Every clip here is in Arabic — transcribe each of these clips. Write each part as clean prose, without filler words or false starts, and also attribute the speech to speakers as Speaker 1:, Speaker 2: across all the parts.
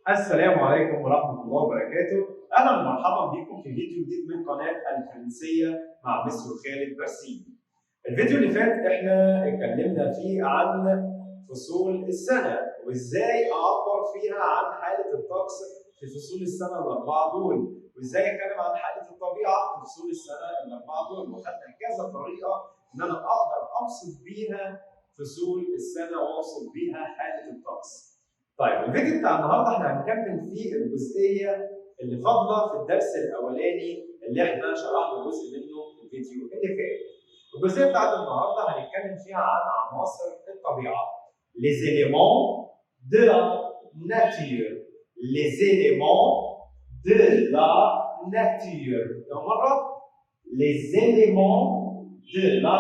Speaker 1: السلام عليكم ورحمة الله وبركاته. أهلا ومرحبا بكم في فيديو جديد من قناة الفرنسية مع مستر خالد برسيم. الفيديو اللي فات احنا اتكلمنا فيه عن فصول السنة وازاي أعبر فيها عن حالة الطقس في فصول السنة الأربعة دول، وازاي أتكلم عن حالة الطبيعة في فصول السنة الأربعة دول، وخدنا كذا طريقة إن أنا أقدر أوصف بيها فصول السنة وأوصف بيها حالة الطقس. طيب الفيديو بتاع النهارده احنا هنكمل فيه الجزئيه اللي فاضله في الدرس الاولاني اللي احنا شرحنا جزء منه في الفيديو اللي فات. الجزئيه بتاعت النهارده هنتكلم فيها عن عناصر الطبيعه. Les éléments de la nature. Les éléments de la nature. كم مره؟ Les éléments de la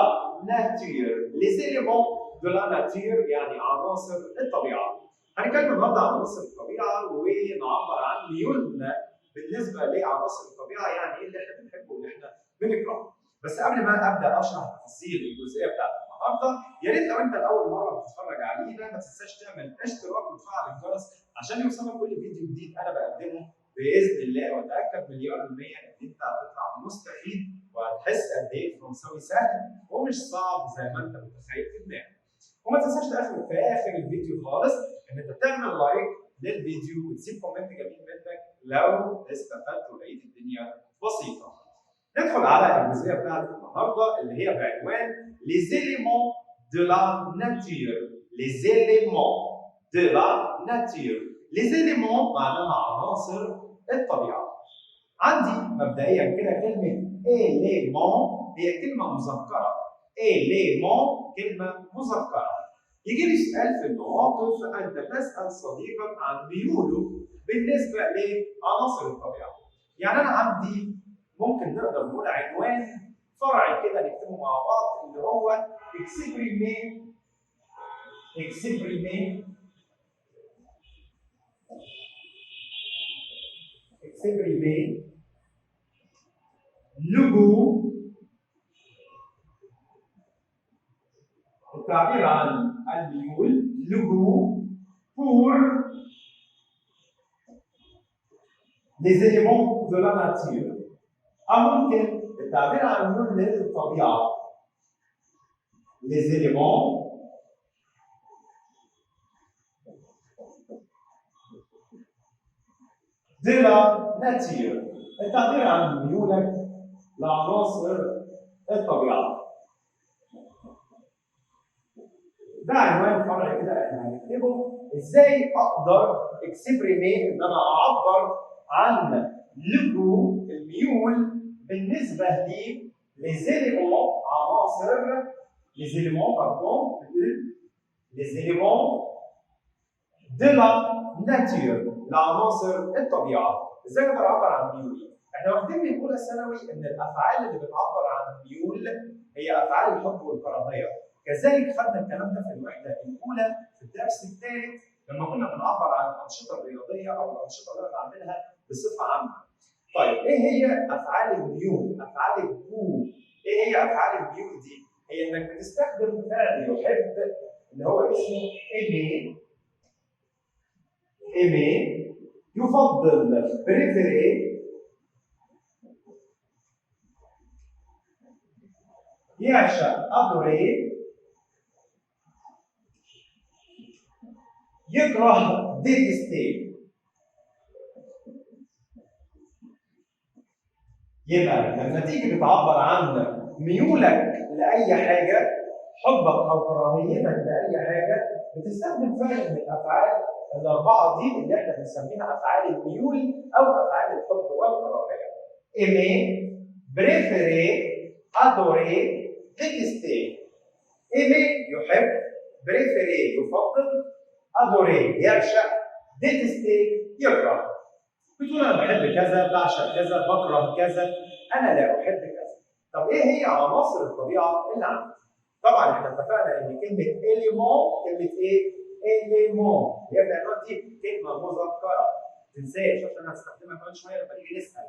Speaker 1: nature. Les éléments de la nature يعني عناصر الطبيعه. هنتكلم النهارده عن عناصر الطبيعه ونعبر عن ميولنا بالنسبه لعناصر الطبيعه، يعني ايه اللي احنا بنحبه واللي احنا بنكرهه. بس قبل ما ابدا اشرح تفاصيل الجزئيه بتاعت النهارده، يا ريت لو انت لاول مره بتتفرج علينا ما تنساش تعمل اشتراك وتفعل الجرس عشان يوصلك كل فيديو جديد انا بقدمه باذن الله. واتاكد مليار المية ان انت هتطلع مستفيد وهتحس قد ايه الفرنساوي سهل ومش صعب زي ما انت متخيل في دماغك. وما تنساش في اخر الفيديو خالص ان انت تعمل لايك للفيديو وتسيب كومنت جميل منك لو استفدت ولقيت الدنيا بسيطه. ندخل على الجزئيه بتاعت النهارده اللي هي بعنوان Les éléments de la nature. Les éléments de la nature. Les éléments معناها عناصر الطبيعه. عندي مبدئيا كده كلمه élément هي كلمه مذكره. élément كلمه مذكره. يجي لي سؤال في المواقف انت تسال صديقك عن ميوله بالنسبه لعناصر الطبيعه. يعني انا عندي ممكن نقدر نقول عنوان فرعي كده نكتبه مع بعض اللي هو exprimer le goût. التعبير عن الميول le goût pour les éléments de la nature. أو ممكن التعبير عن الميول للطبيعة les éléments de la nature. التعبير عن ميولك لعناصر الطبيعة. ده عنوان فرعي كده احنا هنكتبه ازاي اقدر اكسبريمي ان انا اعبر عن لجو الميول بالنسبه لي ليزيليمون عناصر ليزيليمون باردون ليزيليمون دو لا ناتور لعناصر الطبيعه. ازاي اقدر اعبر عن ميولي؟ احنا واخدين من اولى ثانوي ان الافعال اللي بتعبر عن الميول هي افعال الحب والكراهيه. كذلك خدنا الكلام ده في الوحده الاولى في الدرس الثالث لما كنا بنعبر عن الانشطه الرياضيه او الانشطه اللي انا بعملها بصفه عامه. طيب ايه هي افعال الميول؟ افعال الجو. ايه هي افعال الميول دي؟ هي انك بتستخدم فعل يحب اللي هو اسمه ايمي، يفضل بريفيري، يعشق ادوري، يكره ديتستي. يبقى لما تيجي بتعبر عن ميولك لاي حاجه، حبك او كراهيتك لاي حاجه، بتستخدم فعل من الافعال الاربعه دي اللي احنا بنسميها افعال الميول او افعال الحب والكراهيه. ايمي، بريفيري، ادوري، ديتستي. ايمي يحب، بريفيري يفضل، ادوري يعشق، ديتستي يكره. بتقول انا بحب كذا، بعشق كذا، بكره كذا، انا لا احب كذا. طب ايه هي عناصر الطبيعه اللي عندي؟ طبعا احنا اتفقنا ان كلمه اليمون كلمه ايه؟ اليمون هي في العنوان دي كلمه مذكره. ما تنساش عشان هستخدمها كمان شويه لما نيجي نسال.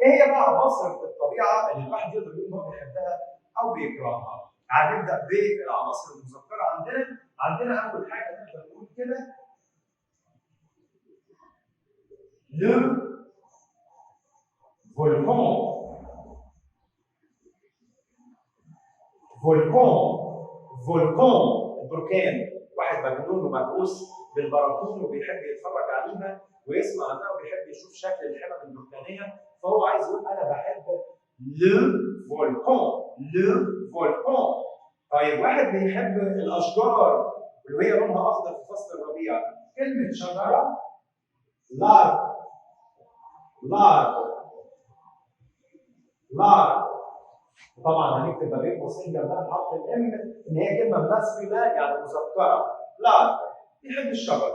Speaker 1: ايه هي بقى عناصر الطبيعه اللي الواحد يقدر يقول ان هو بيحبها او بيكرهها؟ هنبدا بالعناصر المذكره عندنا. عندنا اول حاجه نقدر نقول كده le volcan. فولكان البركان، واحد مجنون ومهووس بالبراكين وبيحب يتفرج عليها ويسمع عنها وبيحب يشوف شكل الحمم البركانيه، فهو عايز يقول انا بحب لو فولكان. طيب واحد بيحب الاشجار اللي هي لونها اخضر في فصل الربيع، كلمه شجره لارب. طبعا هنكتب ما بين قوسين جنبها حرف الام ان هي كلمه ماسكولا يعني مذكره. لا بيحب الشجر.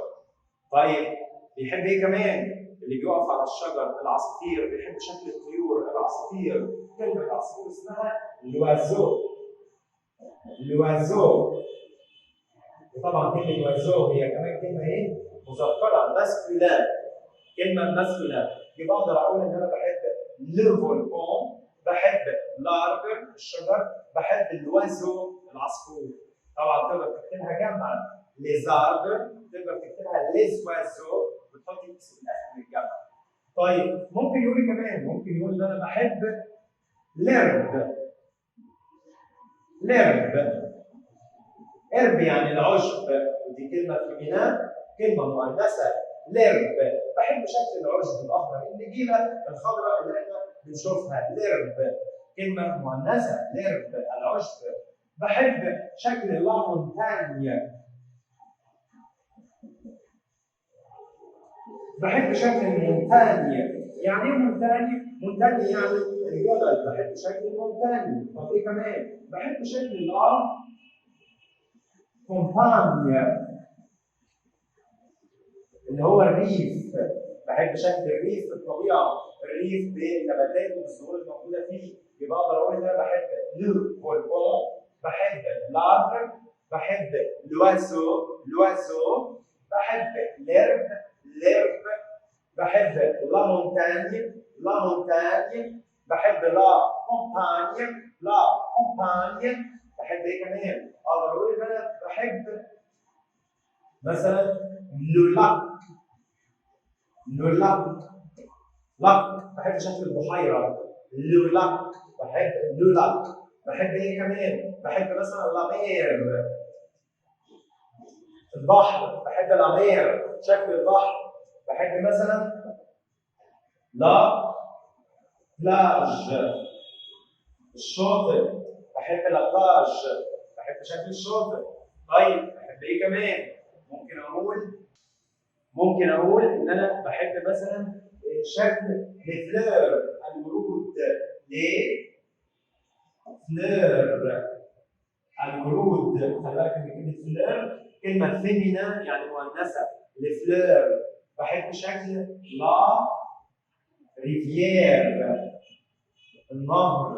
Speaker 1: طيب بيحب ايه كمان؟ اللي بيقف على الشجر، العصافير، بيحب شكل الطيور، العصافير. كلمه عصفور اسمها لوازو. وطبعا كلمه لوازو هي كمان كلمه ايه؟ مذكره ماسكولا، كلمه ماسكولا. يبقى اقدر اقول ان انا بحب لو فولكان، بحب لاربر الشجر، بحب اللوازو العصفور. طبعا تقدر تكتبها جمعا ليزاربر، تقدر تكتبها ليزوازو وتحط اكس في الاخر للجمع. طيب ممكن يقول كمان، ممكن يقول ان انا بحب لرب. ارب يعني العشب، ودي كلمه فيمينا، كلمه مؤنثه. لرب بحب شكل العشب الاخضر، النجيله الخضراء اللي احنا بنشوفها. لرب كلمه مؤنثه، لرب العشب. بحب شكل اللامونتانيا، بحب شكل المونتانيا. يعني ايه مونتانيا؟ مونتانيا يعني الجبل، بحب شكل المونتانيا. طب ايه كمان؟ بحب شكل الارض كومبانيا اللي هو الريف، بحب شكل الريف في الطبيعه، الريف بالنباتات والزهور الموجوده فيه. يبقى اقدر اقول ان انا بحب لو فولكان، بحب لاربر، بحب لوازو، بحب لرب، بحب لا مونتانيا، بحب لا كومبانيا. بحب ايه كمان؟ اقدر اقول ان انا بحب مثلا لاك، بحب شكل البحيره. بحب بحب ايه كمان؟ بحب مثلا لامير البحر، بحب لامير شكل البحر. بحب مثلا لا بلاج الشاطئ، بحب لا بلاج، بحب شكل الشاطئ. طيب بحب ايه كمان؟ ممكن اقول ان انا بحب مثلا شكل الفلور، الورود. ليه؟ فلور الورود. خلي بالك ان كلمه فلور كلمه فيمينا يعني مؤنثه. الفلور. بحب شكل لا ريفيير النهر.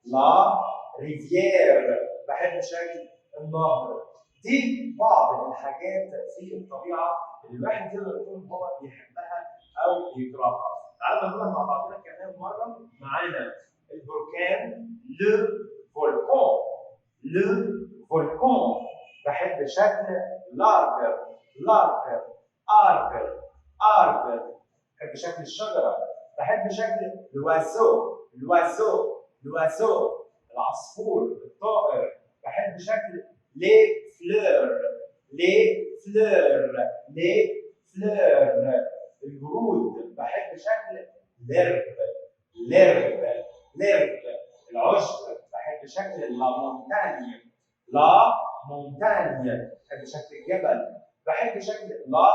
Speaker 1: لا ريفيير بحب شكل النهر. دي بعض الحاجات في الطبيعه اللي الواحد يقدر يقول هو بيحبها او بيكرهها. تعالوا نقولها مع بعضنا كمان مره. معانا البركان لو فولكان. بحب شكل لاربر اربر. بحب شكل الشجره. بحب شكل لوازو العصفور الطائر. بحب شكل لي فلور الورود. بحب شكل لرب العشب. بحب شكل لا مونتانيا، بحب شكل الجبل. بحب شكل لا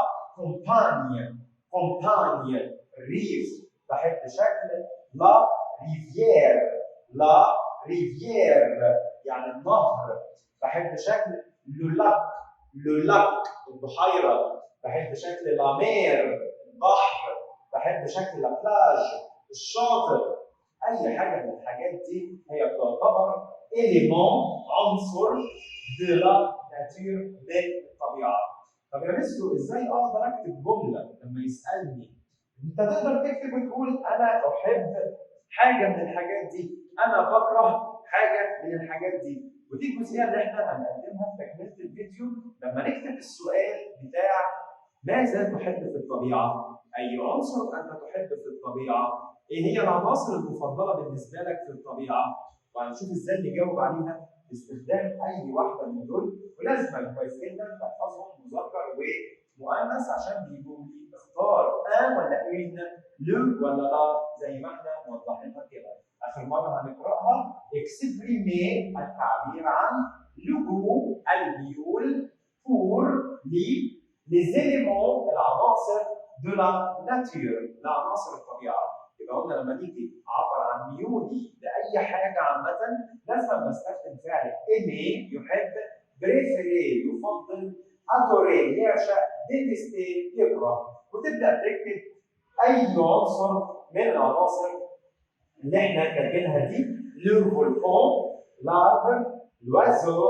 Speaker 1: كومبانيا الريف. بحب شكل لا ريفيير يعني النهر. بحب شكل لولاك البحيره. بحب شكل لامير البحر. بحب شكل لابلاج الشاطئ. اي حاجه من الحاجات دي هي بتعتبر عنصر de la nature من الطبيعه. طب يا مستر ازاي اقدر اكتب جمله لما يسالني؟ انت تقدر تكتب وتقول انا احب حاجه من الحاجات دي، انا بكره حاجه من الحاجات دي. ودي الجزئيه اللي احنا هنقدمها في تكمله الفيديو لما نكتب السؤال بتاع ماذا تحب في الطبيعة؟ أي عنصر أنت تحب في الطبيعة؟ إيه هي العناصر المفضلة بالنسبة لك في الطبيعة؟ وهنشوف إزاي نجاوب عليها باستخدام أي واحدة من دول، ولازم كويس جدا تحفظهم مذكر ومؤنث عشان بيجوا لي اختار ولا إن، لو ولا لا، زي ما احنا موضحينها كده. آخر مرة هنقرأها اكسبريمي التعبير عن لجوء الميول pour les éléments العناصر de la nature العناصر الطبيعة. يبقى قلنا لما نيجي اعبر عن ميولي لاي حاجه عامه لازم نستخدم فعل aimer يحب، بريفيري يفضل، ادوري يعشق، ديتستي يكره، وتبدا تكتب اي عنصر من العناصر اللي احنا كاتبينها دي: le volcan, l'arbre, l'oiseau,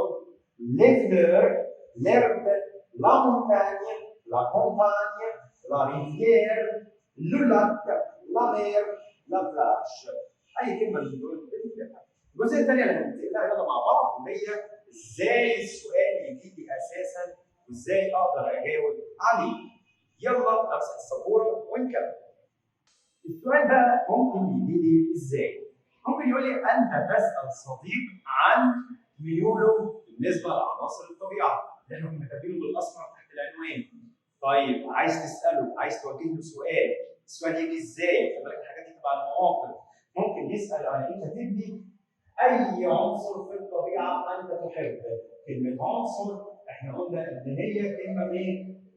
Speaker 1: les fleurs, l'herbe, la montagne, la campagne, la rivière, le lac, la mer, la plage. اي كلمه من دول بتكتبها. الجزء الثاني اللي هنبتديها يلا مع بعض وهي ازاي السؤال يجي لي اساسا وازاي اقدر اجاوب عليه. يلا امسك السبوره ونكمل. السؤال بقى ممكن يجي لي ازاي؟ ممكن يقول لي انت تسال صديق عن ميوله بالنسبه لعناصر الطبيعه اللي احنا كنا كاتبينه بالاصفر تحت العنوان. طيب عايز تساله، عايز توجه له سؤال، السؤال يجي ازاي؟ خلي بالك الحاجات دي تبع المواقف. ممكن يسال عن ايه؟ كاتب لي اي عنصر في الطبيعه انت تحب. كلمه عنصر احنا قلنا ان هي كلمه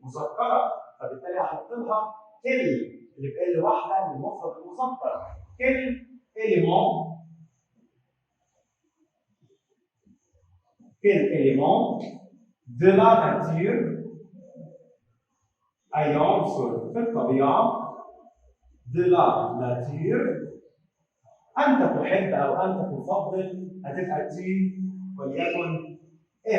Speaker 1: مذكره، فبالتالي هحط لها كل اللي بقل واحده من المفرد المذكر. كل élément de la nature أي عنصر في الطبيعة de la nature أنت تحب أو أنت تفضل هتبقى تي وليكن M.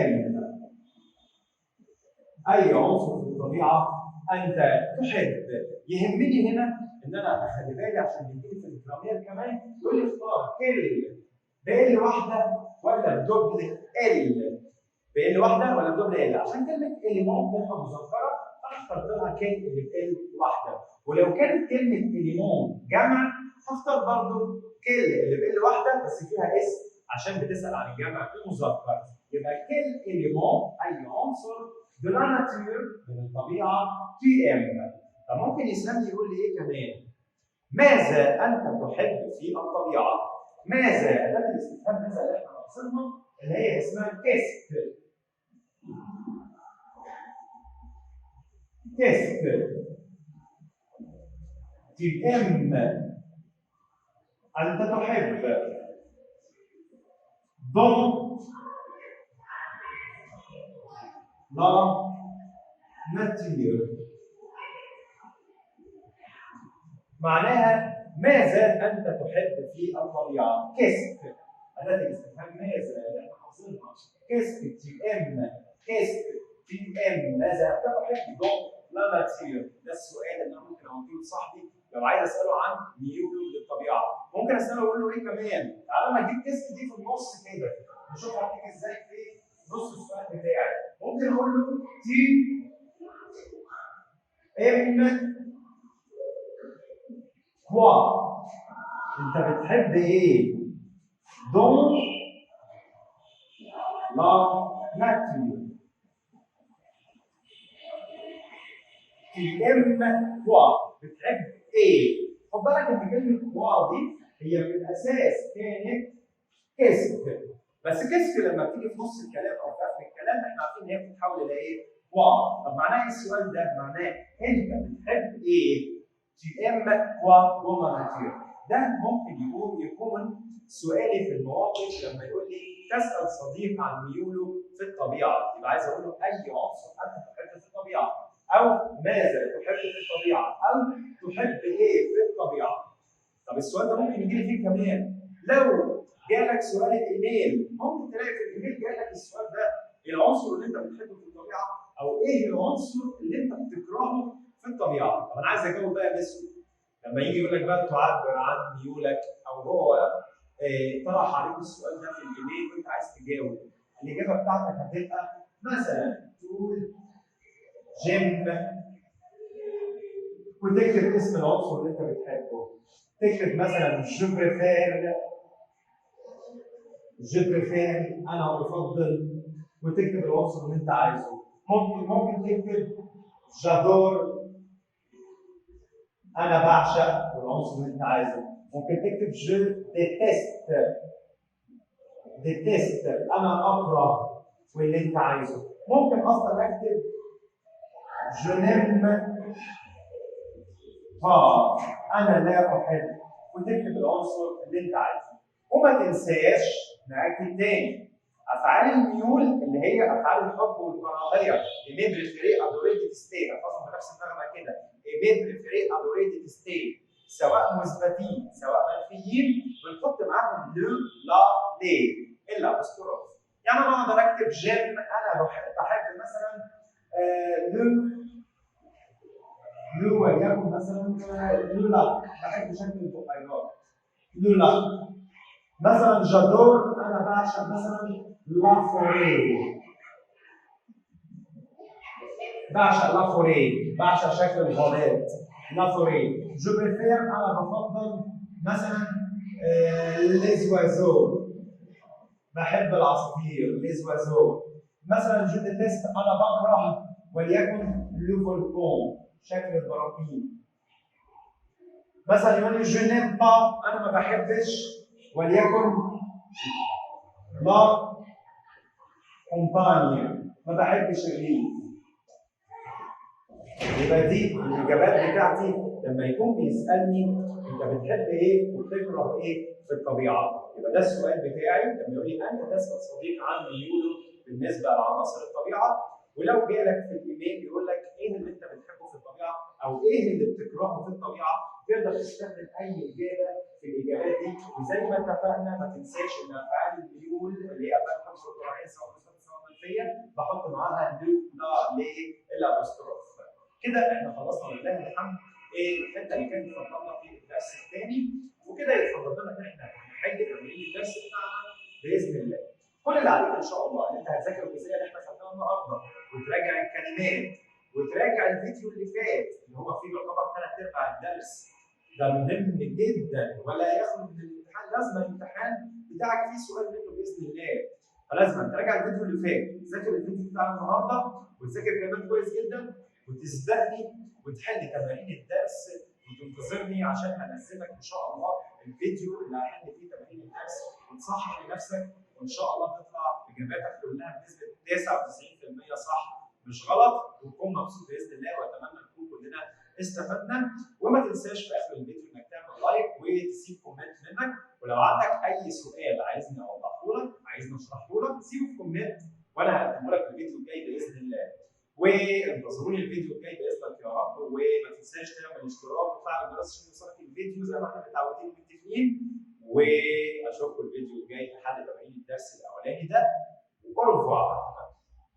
Speaker 1: أي عنصر في الطبيعة أنت تحب. يهمني هنا إن أنا أخلي بالي عشان بيجي في الجرامير كمان يقول لي اختار كل بال واحدة ولا بدبل ال. بال واحدة ولا بدبل ال، عشان كلمة إليمون كلمة مذكرة هختار لها كل اللي بال واحدة، ولو كانت كلمة إليمون جمع هختار برضه كل اللي بال واحدة بس فيها اسم عشان بتسأل عن الجمع المذكر. يبقى كل إليمون أي عنصر de la nature من الطبيعة في ام. فممكن يسألني يقول لي ايه كمان؟ ماذا أنت تحب في الطبيعة؟ ماذا؟ أداة الاستفهام ماذا اللي احنا نقصدها اللي هي اسمها كيست. كيست في ام أنت تحب dans la nature. معناها ماذا أنت تحب في الطبيعة؟ كيست أداة الاستفهام ماذا اللي احنا حافظينها. كيست تي ام، كيست تي ام، ماذا أنت تحب دون لا ناتير. ده السؤال اللي أنا ممكن أوجهه لصاحبي لو عايز أسأله عن ميوله للطبيعة. ممكن أسأله أقول له إيه كمان؟ تعالى أنا أجيب كيست دي في النص كده نشوف هتيجي إزاي في نص السؤال بتاعي. ممكن أقول له تي ام كوا. انت بتحب ايه؟ دون لا ناتير. في ام كوا بتحب ايه؟ خد بالك ان كلمه كوا دي هي في الاساس كانت كسك، بس كسك لما بتيجي في نص الكلام او في اخر الكلام احنا عارفين ان هي بتتحول الى ايه؟ كوا. طب معناه ايه السؤال ده؟ معناه انت بتحب ايه؟ في ام كوا دون لا ناتير. ده ممكن يكون سؤالي في المواقف لما يقول لي تسال صديق عن ميوله في الطبيعه، يبقى عايز اقول له اي عنصر انت تحب في الطبيعه، او ماذا تحب في الطبيعه، او تحب ايه في الطبيعه. طب السؤال ده ممكن يجي لي فيه كمان لو جالك سؤال الايميل، ممكن تلاقي في الايميل جالك السؤال ده العنصر اللي انت بتحبه في الطبيعه، او ايه العنصر اللي انت بتكرهه في الطبيعه. طب انا عايز اجاوب بقى باسمه. لما يجي يقول لك بقى تعبر عن ميولك او هو طرح عليك السؤال ده في الايميل وانت عايز تجاوب، الاجابه بتاعتك هتبقى مثلا تقول جيم وتكتب اسم العنصر اللي انت بتحبه. تكتب مثلا جو بريفير انا افضل، وتكتب العنصر اللي انت عايزه. ممكن تكتب جادور انا بعشق والعنصر اللي انت عايزه. ممكن تكتب جو ديتست انا اكره واللي انت عايزه. ممكن اصلا اكتب جو نيم انا لا احب، وتكتب العنصر اللي انت عايزه. وما تنساش نأكد تاني افعال الميول اللي هي افعال الحب والكراهيه. ايمي بريفيري ادوري ديتستي، احفظهم بنفس النغمه كده. ايمي بريفيري ادوري ديتستي، سواء مثبتين سواء منفيين بنحط معاهم لو لا لي الا بستروف. يعني انا اقدر اكتب جيم انا بحب مثلا لو وليكن مثلا لولا بحب شكل البحيرات لولا. مثلا جادور انا بعشق مثلا لا فوري، بعشق لا فوري، بعشق شكل الغابات لا فوري. جو بريفير انا بفضل مثلا ليزوازو، بحب العصافير ليزوازو. مثلا جو ديتست انا بكره وليكن لو فولكون، شكل البراكين. مثلا يقول لي جو نيم با انا ما بحبش وليكن لا كومبانيا، ما بحبش الريف. يبقى دي الاجابات بتاعتي لما يكون بيسالني انت بتحب ايه وبتكره ايه في الطبيعه. يبقى ده السؤال بتاعي لما يقول لي انت تسال صديق عن ميوله بالنسبه لعناصر الطبيعه. ولو جالك في الايميل يقول لك ايه اللي انت بتحبه في الطبيعه او ايه اللي بتكرهه في الطبيعه، تقدر تستخدم اي اجابه في الاجابات دي. وزي ما اتفقنا ما تنساش ان افعال الميول اللي هي افعال الحب والكراهيه سواء مثبته سواء منفيه بحط معاها لو لا ليه الا بستروف. كده احنا خلصنا ولله الحمد ايه الحته اللي كانت فضلنا في الدرس الثاني. وكده يتفضل لنا ان احنا نحل تمارين الدرس بتاعنا باذن الله. كل اللي عليك ان شاء الله ان انت هتذاكر الجزئيه اللي احنا خدناها النهارده وتراجع الكلمات وتراجع الفيديو اللي فات اللي هو فيه يعتبر 3/4 الدرس. ده مهم جدا ولا يخلو من الامتحان، لازم الامتحان بتاعك فيه سؤال منه باذن الله. فلازم تراجع الفيديو اللي فات، تذاكر الفيديو بتاع النهارده وتذاكر كلمات كويس جدا وتسبقني وتحل تمارين الدرس وتنتظرني عشان هنزلك ان شاء الله الفيديو اللي هحل فيه تمارين الدرس وتصحح لنفسك وان شاء الله تطلع اجاباتك كلها بنسبه 99% صح مش غلط وتكون مبسوط باذن الله. واتمنى نكون كلنا استفدنا. وما تنساش في اخر الفيديو انك تعمل لايك وتسيب كومنت منك. ولو عندك اي سؤال عايزني اوضحه لك عايزني اشرحه لك سيبه في كومنت وانا هقدمه لك في الفيديو الجاي باذن الله. وانتظروني الفيديو الجاي باذنك يا رب. وما تنساش تعمل اشتراك وتفعل الجرس عشان يوصلك الفيديو زي ما احنا متعودين ومتفقين. واشوفكم الفيديو الجاي لحد تمارين الدرس الاولاني ده. اوروفوار.